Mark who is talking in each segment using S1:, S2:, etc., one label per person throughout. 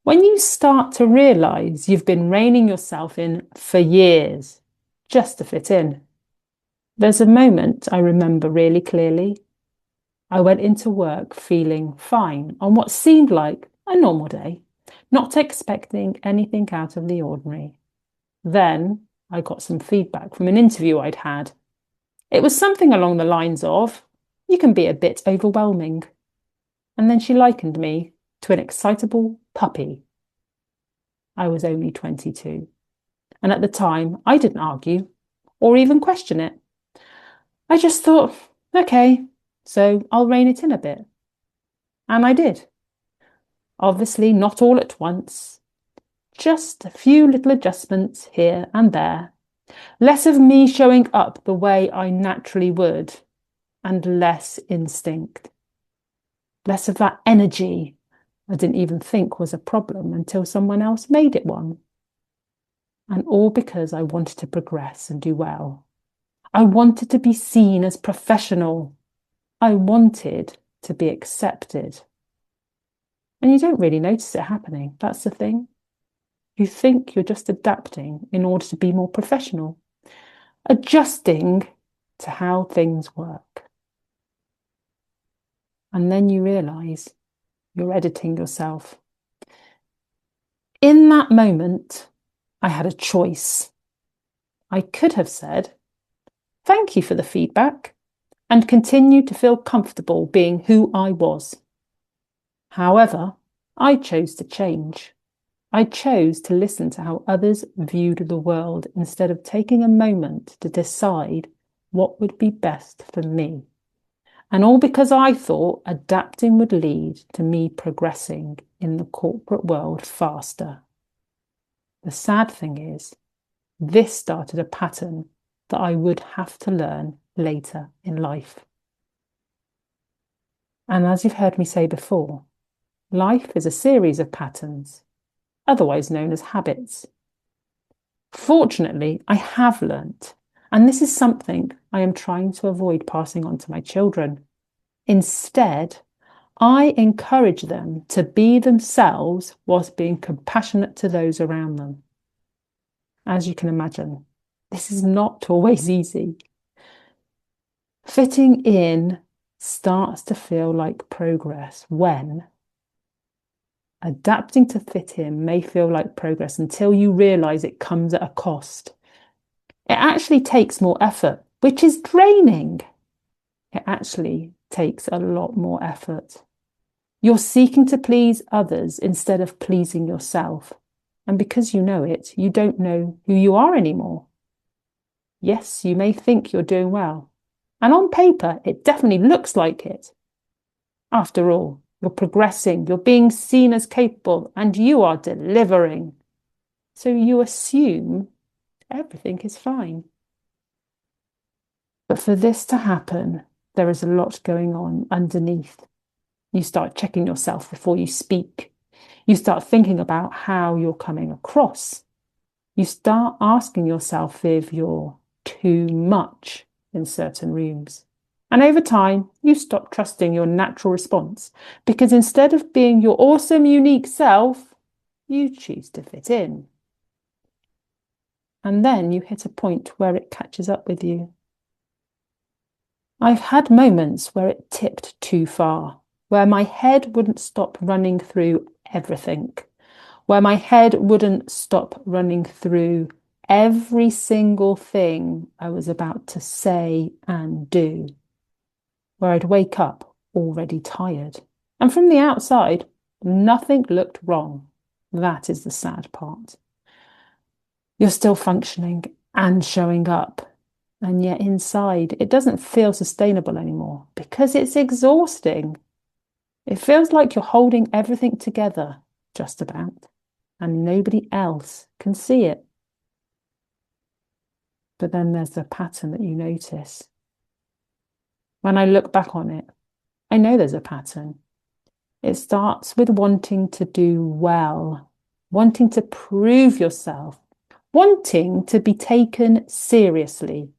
S1: When you start to realize you've been reining yourself in for years just to fit in. There's a moment I remember really clearly. I went into work feeling fine on what seemed like a normal day, not expecting anything out of the ordinary. Then I got some feedback from an interview I'd had. It was something along the lines of, "You can be a bit overwhelming." And then she likened me to an excitable puppy. I was only 22. And at the time, I didn't argue or even question it. I just thought, okay, so I'll rein it in a bit. And I did. Obviously, not all at once, just a few little adjustments here and there. Less of me showing up the way I naturally would, and less instinct. Less of that energy I didn't even think was a problem until someone else made it one. And all because I wanted to progress and do well. I wanted to be seen as professional. I wanted to be accepted. And you don't really notice it happening. That's the thing. You think you're just adapting in order to be more professional, adjusting to how things work. And then you realize you're editing yourself. In that moment, I had a choice. I could have said, "Thank you for the feedback," and continued to feel comfortable being who I was. However, I chose to change. I chose to listen to how others viewed the world instead of taking a moment to decide what would be best for me. And all because I thought adapting would lead to me progressing in the corporate world faster. The sad thing is, this started a pattern that I would have to learn later in life. And as you've heard me say before, life is a series of patterns, otherwise known as habits. Fortunately, I have learnt, and this is something I am trying to avoid passing on to my children. Instead, I encourage them to be themselves whilst being compassionate to those around them. As you can imagine, this is not always easy. Fitting in starts to feel like progress when adapting to fit in may feel like progress until you realize it comes at a cost. It actually takes more effort, which is draining. It actually takes a lot more effort. You're seeking to please others instead of pleasing yourself. And because you know it, you don't know who you are anymore. Yes, you may think you're doing well. And on paper, it definitely looks like it. After all, you're progressing, you're being seen as capable, and you are delivering. So you assume everything is fine. But for this to happen, there is a lot going on underneath. You start checking yourself before you speak. You start thinking about how you're coming across. You start asking yourself if you're too much in certain rooms. And over time, you stop trusting your natural response because instead of being your awesome, unique self, you choose to fit in. And then you hit a point where it catches up with you. I've had moments where it tipped too far, where my head wouldn't stop running through everything, where my head wouldn't stop running through every single thing I was about to say and do, where I'd wake up already tired. And from the outside, nothing looked wrong. That is the sad part. You're still functioning and showing up. And yet inside, it doesn't feel sustainable anymore because it's exhausting. It feels like you're holding everything together, just about, and nobody else can see it. But then there's the pattern that you notice. When I look back on it, I know there's a pattern. It starts with wanting to do well, wanting to prove yourself, wanting to be taken seriously.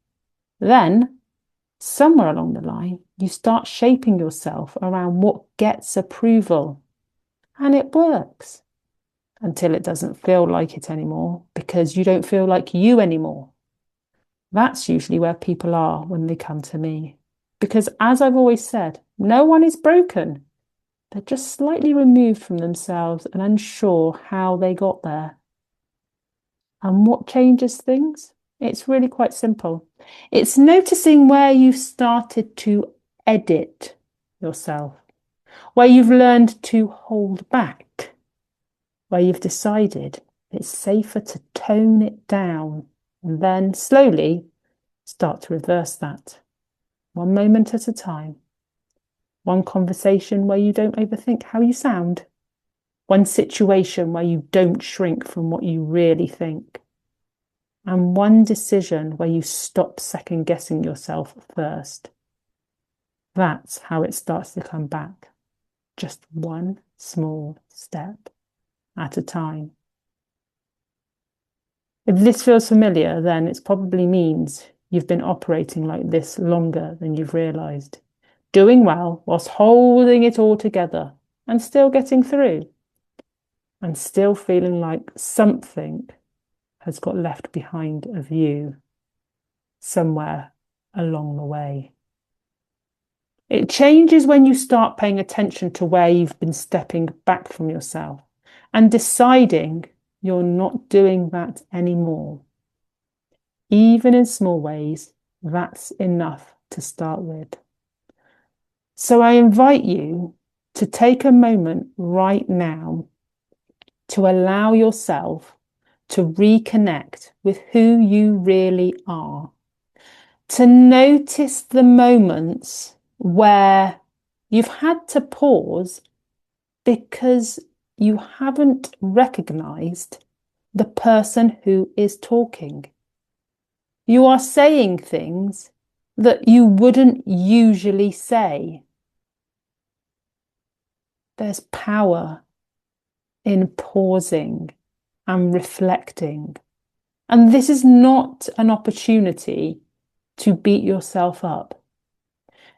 S1: Then, somewhere along the line, you start shaping yourself around what gets approval. And it works. until it doesn't feel like it anymore because you don't feel like you anymore. That's usually where people are when they come to me. Because as I've always said, no one is broken. They're just slightly removed from themselves and unsure how they got there. And what changes things? It's really quite simple. It's noticing where you've started to edit yourself, where you've learned to hold back, where you've decided it's safer to tone it down and then slowly start to reverse that. One moment at a time. One conversation where you don't overthink how you sound. One situation where you don't shrink from what you really think. And one decision where you stop second guessing yourself first. That's how it starts to come back. Just one small step at a time. If this feels familiar, then it probably means you've been operating like this longer than you've realized. Doing well whilst holding it all together and still getting through. And still feeling like something has got left behind of you somewhere along the way. It changes when you start paying attention to where you've been stepping back from yourself and deciding you're not doing that anymore. Even in small ways, that's enough to start with. So I invite you to take a moment right now to allow yourself to reconnect with who you really are, to notice the moments where you've had to pause because you haven't recognized the person who is talking. You are saying things that you wouldn't usually say. There's power in pausing and reflecting. And this is not an opportunity to beat yourself up.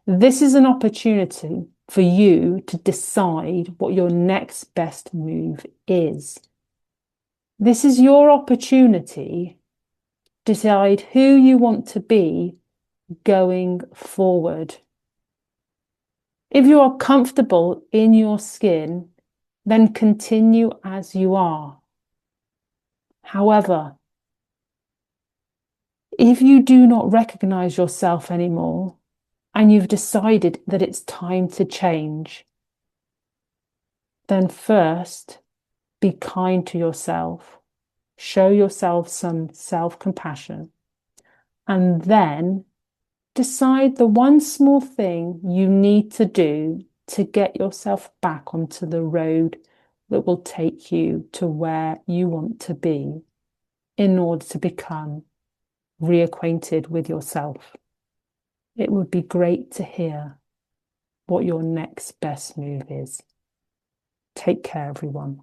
S1: This is an opportunity for you to decide what your next best move is. This is your opportunity to decide who you want to be going forward. If you are comfortable in your skin, then continue as you are. However, if you do not recognize yourself anymore and you've decided that it's time to change, then first be kind to yourself, show yourself some self-compassion, and then decide the one small thing you need to do to get yourself back onto the road that will take you to where you want to be in order to become reacquainted with yourself. It would be great to hear what your next best move is. Take care, everyone.